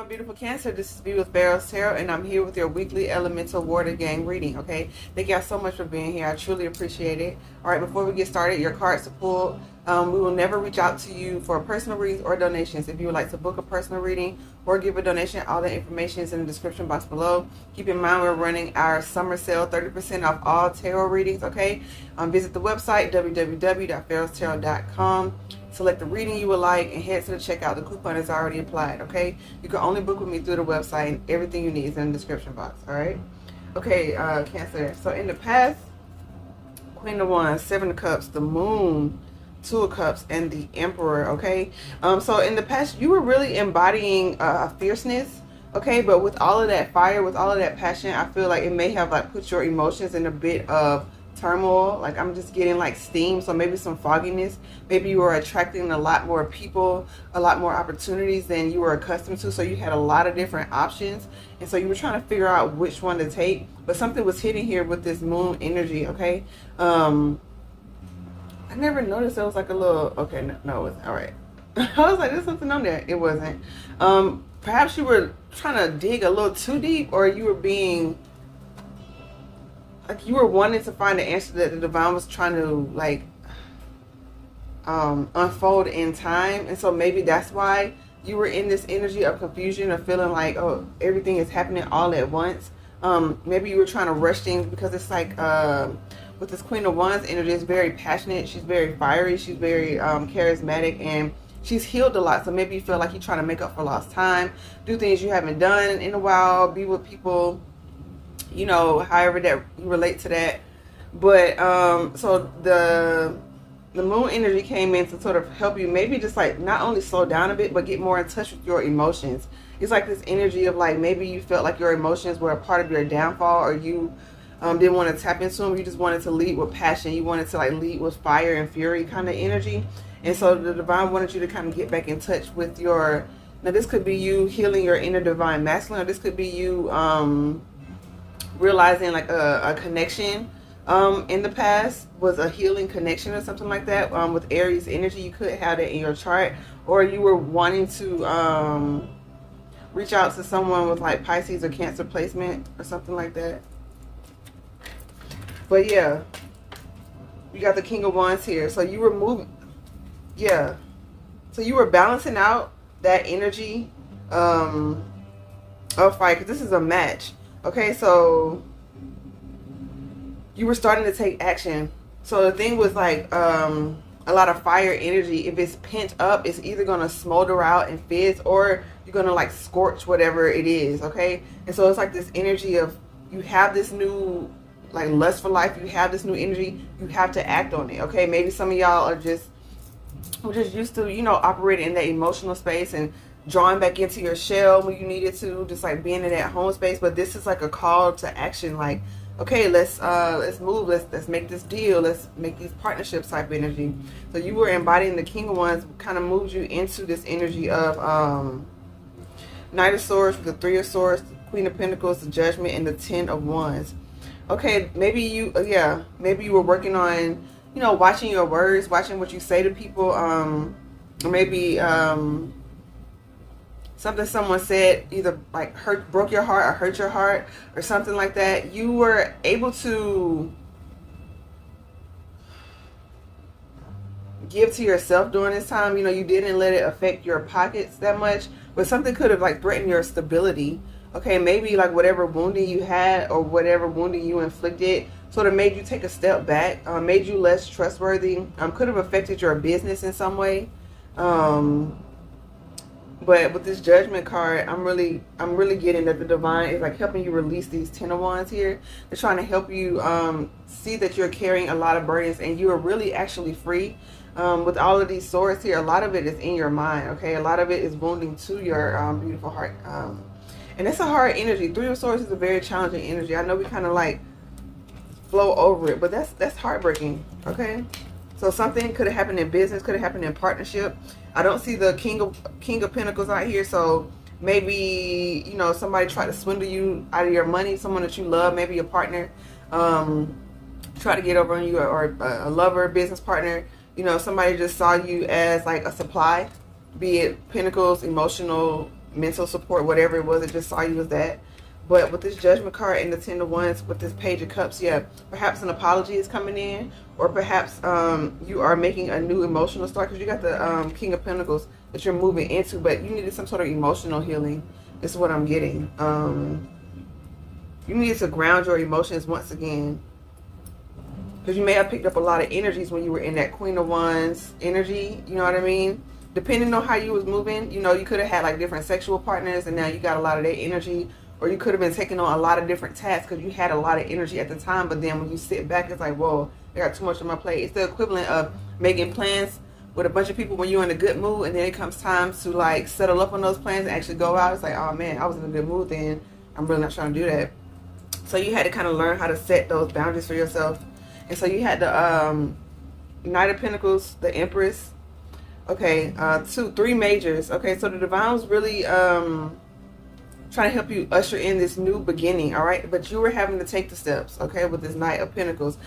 my beautiful Cancer. This is B with Pharaohs Tarot, and I'm here with your weekly Elemental Water Gang reading, okay? Thank y'all so much for being here. I truly appreciate it. All right, before we get started, your cards are pulled. We will never reach out to you for personal readings or donations. If you would like to book a personal reading or give a donation, all the information is in the description box below. Keep in mind we're running our summer sale, 30% off all tarot readings, okay? Visit the website, www.PharaohsTarot.com. Select the reading you would like and head to the checkout. The coupon is already applied, okay? You can only book with me through the website, and everything you need is in the description box, all right? Okay, Cancer. So in the past, Queen of Wands, Seven of Cups, the Moon, Two of Cups, and the Emperor, okay? So in the past, you were really embodying fierceness, okay? But with all of that fire, with all of that passion, I feel like it may have like put your emotions in a bit of turmoil. Like I'm just getting like steam, so maybe some fogginess. Maybe you were attracting a lot more people, a lot more opportunities than you were accustomed to, so you had a lot of different options, and so you were trying to figure out which one to take. But something was hitting here with this moon energy, okay? I never noticed there was like a little, okay, no, it was all right. I was like, there's something on there. It wasn't. Perhaps you were trying to dig a little too deep, or you were being like you were wanting to find the answer that the divine was trying to like unfold in time, and so maybe that's why you were in this energy of confusion, or feeling like, oh, everything is happening all at once. Maybe you were trying to rush things, because it's like with this Queen of Wands energy, it's very passionate, she's very fiery, she's very charismatic, and she's healed a lot. So maybe you feel like you're trying to make up for lost time, do things you haven't done in a while, be with people, you know, however that you relate to that. But so the moon energy came in to sort of help you maybe just like not only slow down a bit, but get more in touch with your emotions. It's like this energy of like, maybe you felt like your emotions were a part of your downfall, or you didn't want to tap into them. You just wanted to lead with passion. You wanted to like lead with fire and fury kind of energy. And so the divine wanted you to kind of get back in touch with your, now this could be you healing your inner divine masculine, or this could be you realizing like a connection in the past was a healing connection or something like that. With Aries energy, you could have that in your chart, or you were wanting to reach out to someone with like Pisces or Cancer placement or something like that. But yeah, you got the King of Wands here, so you were moving, yeah, so you were balancing out that energy of fire, because this is a match. Okay, so you were starting to take action. So the thing was like a lot of fire energy, if it's pent up, it's either going to smolder out and fizz, or you're going to like scorch whatever it is, okay? And so it's like this energy of, you have this new like lust for life, you have this new energy, you have to act on it, okay? Maybe some of y'all are just used to, you know, operating in that emotional space and drawing back into your shell when you needed to, just like being in that home space. But this is like a call to action, like, okay, let's move, let's make this deal, let's make these partnerships type energy. So you were embodying the King of Wands, kind of moved you into this energy of Knight of Swords, the Three of Swords, Queen of Pentacles, the Judgment, and the Ten of Wands. Okay, maybe you, yeah, maybe you were working on, you know, watching your words, watching what you say to people, or maybe something someone said either like broke your heart or hurt your heart or something like that. You were able to give to yourself during this time. You know, you didn't let it affect your pockets that much, but something could have like threatened your stability. Okay, maybe like whatever wounding you had or whatever wounding you inflicted sort of made you take a step back, made you less trustworthy, could have affected your business in some way. But with this Judgment card, I'm really getting that the divine is like helping you release these Ten of Wands here. They're trying to help you see that you're carrying a lot of burdens, and you are really actually free. With all of these swords here, a lot of it is in your mind, okay? A lot of it is wounding to your beautiful heart. And it's a hard energy. Three of Swords is a very challenging energy. I know we kind of like flow over it, but that's heartbreaking, okay? So something could have happened in business, could have happened in partnership. I don't see the King of Pentacles out here, so maybe, you know, somebody tried to swindle you out of your money, someone that you love, maybe your partner, try to get over on you, or a lover, business partner. You know, somebody just saw you as like a supply, be it Pentacles, emotional, mental support, whatever it was. It just saw you as that. But with this Judgment card and the Ten of Wands with this Page of Cups, yeah, perhaps an apology is coming in, or perhaps you are making a new emotional start, because you got the King of Pentacles that you're moving into, but you needed some sort of emotional healing. This is what I'm getting. You needed to ground your emotions once again, because you may have picked up a lot of energies when you were in that Queen of Wands energy. You know what I mean? Depending on how you was moving, you know, you could have had like different sexual partners, and now you got a lot of their energy. Or you could have been taking on a lot of different tasks because you had a lot of energy at the time. But then when you sit back, it's like, whoa, I got too much on my plate. It's the equivalent of making plans with a bunch of people when you're in a good mood, and then it comes time to like settle up on those plans and actually go out. It's like, oh man, I was in a good mood then. I'm really not trying to do that. So you had to kind of learn how to set those boundaries for yourself. And so you had the Knight of Pentacles, the Empress. Okay, 3 majors. Okay, so the Divine was really trying to help you usher in this new beginning, all right? But you were having to take the steps, okay, with this Knight of Pentacles.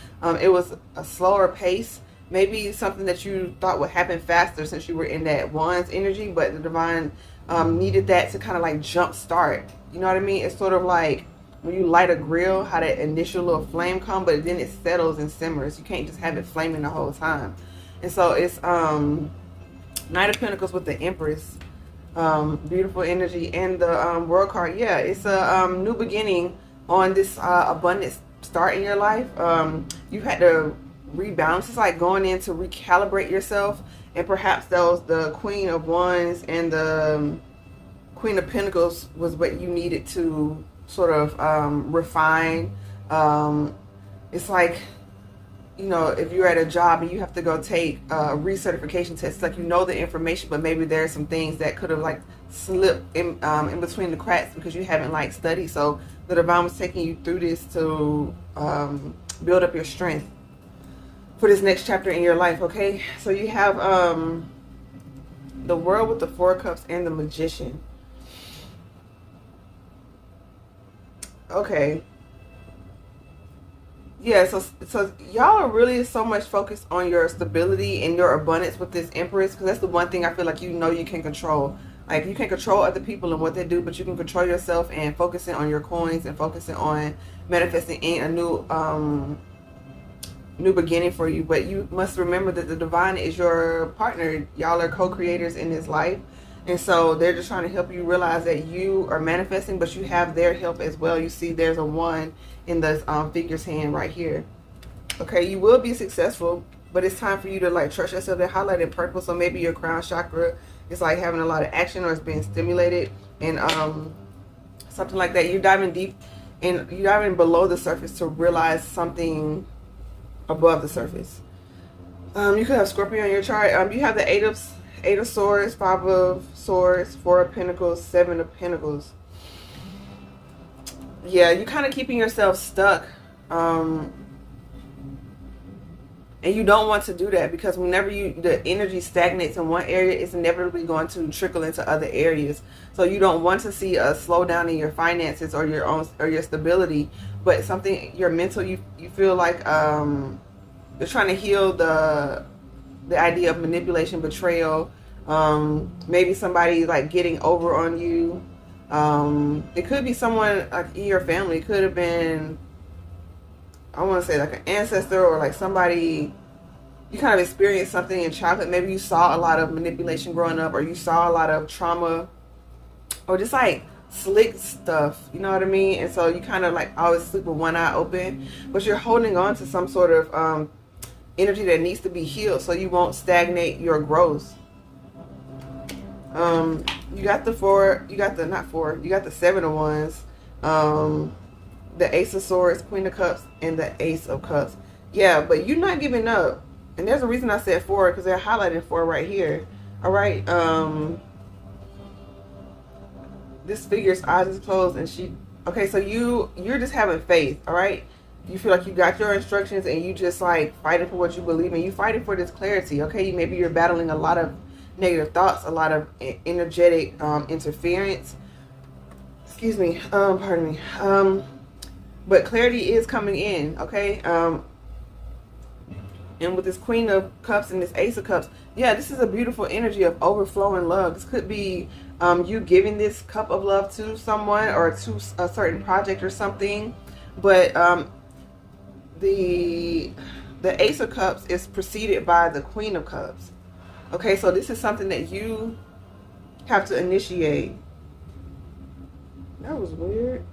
It was a slower pace, maybe something that you thought would happen faster since you were in that Wands energy, but the Divine needed that to kind of like jump start. You know what I mean? It's sort of like when you light a grill, how that initial little flame comes, but then it settles and simmers. You can't just have it flaming the whole time. And so it's Knight of Pentacles with the Empress. Beautiful energy, and the World card. Yeah, it's a new beginning on this abundant start in your life. You've had to rebalance. It's like going in to recalibrate yourself, and perhaps the Queen of Wands and the Queen of Pentacles was what you needed to sort of refine. It's like, you know, if you're at a job and you have to go take a recertification test, like you know the information, but maybe there are some things that could have like slipped in between the cracks because you haven't like studied. So the Divine was taking you through this to build up your strength for this next chapter in your life. Okay, so you have the World with the 4 of Cups and the Magician. Okay. Yeah, so y'all are really so much focused on your stability and your abundance with this Empress, because that's the one thing I feel like you know you can control. Like, you can control other people and what they do, but you can control yourself and focusing on your coins and focusing on manifesting in a new beginning for you. But you must remember that the Divine is your partner. Y'all are co-creators in this life. And so they're just trying to help you realize that you are manifesting, but you have their help as well. You see there's a 1 in the figure's hand right here. Okay, you will be successful, but it's time for you to like trust yourself. They're highlighted purple, so maybe your crown chakra is like having a lot of action, or it's being stimulated, and something like that. You're diving deep, and you're diving below the surface to realize something above the surface. You could have Scorpio on your chart. You have the Eight of Swords, 5 of Swords, 4 of Pentacles, 7 of Pentacles. Yeah, you're kind of keeping yourself stuck. And you don't want to do that, because whenever the energy stagnates in one area, it's inevitably going to trickle into other areas. So you don't want to see a slowdown in your finances or your stability, but something, your mental, you feel like you're trying to heal the idea of manipulation, betrayal, maybe somebody like getting over on you. It could be someone like in your family. It could have been, I want to say like an ancestor, or like somebody, you kind of experienced something in childhood. Maybe you saw a lot of manipulation growing up, or you saw a lot of trauma, or just like slick stuff, you know what I mean? And so you kind of like always sleep with one eye open, but you're holding on to some sort of energy that needs to be healed, so you won't stagnate your growth. You got the 4, you got the, not 4, you got the 7 of Wands, the Ace of Swords, Queen of Cups, and the Ace of Cups. Yeah, but you're not giving up. And there's a reason I said 4, because they're highlighting 4 right here. All right. This figure's eyes is closed, and she, okay, so you're just having faith. All right. You feel like you got your instructions, and you just like fighting for what you believe in. You fighting for this clarity. Okay. Maybe you're battling a lot of negative thoughts, a lot of energetic interference. Excuse me. Pardon me. But clarity is coming in. Okay. And with this Queen of Cups and this Ace of Cups, yeah, this is a beautiful energy of overflowing love. This could be you giving this cup of love to someone or to a certain project or something. But the Ace of Cups is preceded by the Queen of Cups. Okay, so this is something that you have to initiate. That was weird.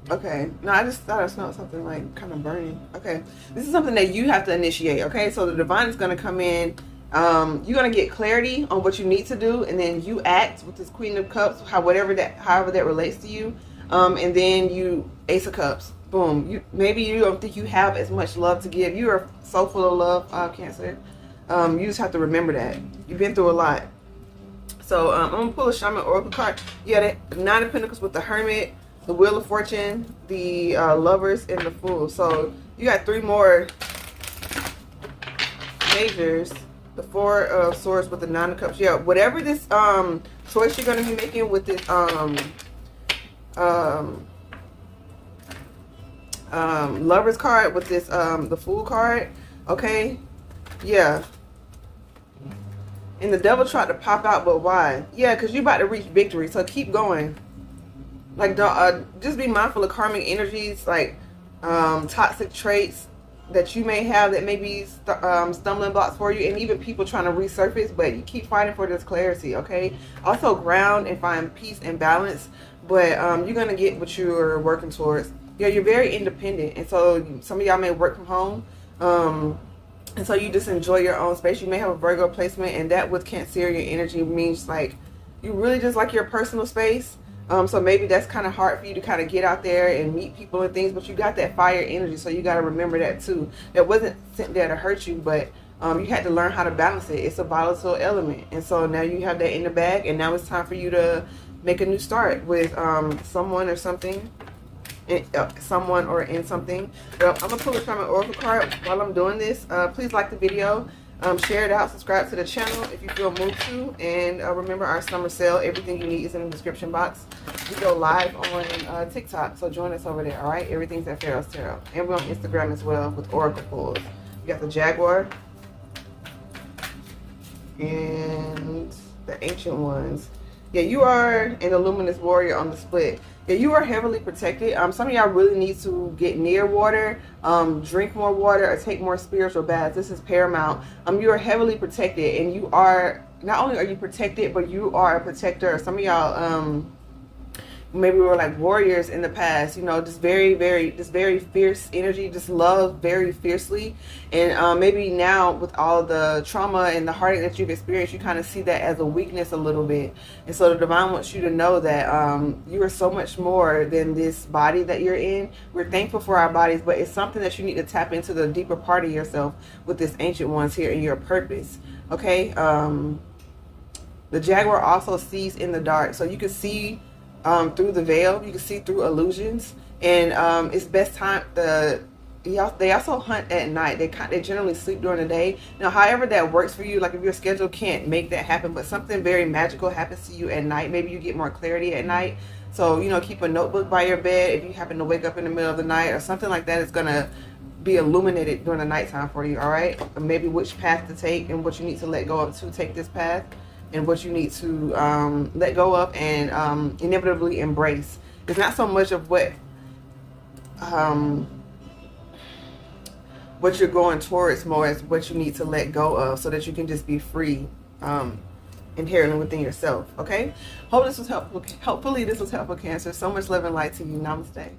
Okay, no, I just thought I smelled something like kind of burning. Okay, this is something that you have to initiate. Okay, so the divine is going to come in. You're going to get clarity on what you need to do, and then you act with this Queen of Cups, however that relates to you. And then you Ace of Cups. Boom. Maybe you don't think you have as much love to give. You are so full of love, Cancer. You just have to remember that. You've been through a lot. So I'm going to pull a Shaman Oracle card. Yeah, the Nine of Pentacles with the Hermit, the Wheel of Fortune, the Lovers, and the Fool. So you got 3 more majors. The Four of Swords with the Nine of Cups. Yeah, whatever this choice you're going to be making with this Lovers card, with this the Fool card. Okay, yeah. And the Devil tried to pop out, but why? Yeah, because you're about to reach victory, so keep going. Like, don't, just be mindful of karmic energies, like toxic traits that you may have that may be stumbling blocks for you, and even people trying to resurface, but you keep fighting for this clarity, okay? Also ground and find peace and balance, but you're going to get what you're working towards. Yeah, you're very independent, and so some of y'all may work from home, and so you just enjoy your own space. You may have a Virgo placement, and that with Cancerian energy means like you really just like your personal space. So maybe that's kind of hard for you to kind of get out there and meet people and things, but you got that fire energy, so you got to remember that too. That wasn't sent there to hurt you, but you had to learn how to balance it. It's a volatile element, and so now you have that in the bag, and now it's time for you to make a new start with someone or something. Someone or in something. Well, I'm gonna pull a Shaman Oracle card while I'm doing this. Please like the video, share it out, subscribe to the channel if you feel moved to, and remember our summer sale. Everything you need is in the description box. We go live on TikTok, so join us over there. All right, everything's at Pharaohs Tarot, and we're on Instagram as well with Oracle pulls. You got the Jaguar and the Ancient Ones. Yeah, you are an Illuminous Warrior on the split. Yeah, you are heavily protected. Some of y'all really need to get near water, drink more water, or take more spiritual baths. This is paramount. You are heavily protected, and you are, not only are you protected, but you are a protector. Some of y'all maybe were like warriors in the past, you know, just very fierce energy, just love very fiercely. And maybe now with all the trauma and the heartache that you've experienced, you kind of see that as a weakness a little bit. And so the divine wants you to know that you are so much more than this body that you're in. We're thankful for our bodies, but it's something that you need to tap into the deeper part of yourself with this Ancient Ones here and your purpose. Okay. The Jaguar also sees in the dark, so you can see through the veil. You can see through illusions, and it's best time. They also hunt at night. They generally sleep during the day. Now, however that works for you, like if your schedule can't make that happen, but something very magical happens to you at night. Maybe you get more clarity at night. So, you know, keep a notebook by your bed if you happen to wake up in the middle of the night or something like that. It's gonna be illuminated during the nighttime for you. All right, or maybe which path to take and what you need to let go of to take this path, and what you need to let go of and inevitably embrace. It's not so much of what you're going towards, more as what you need to let go of, so that you can just be free inherently within yourself. Okay, hope this was helpful. Hopefully this was helpful, Cancer. So much love and light to you. Namaste.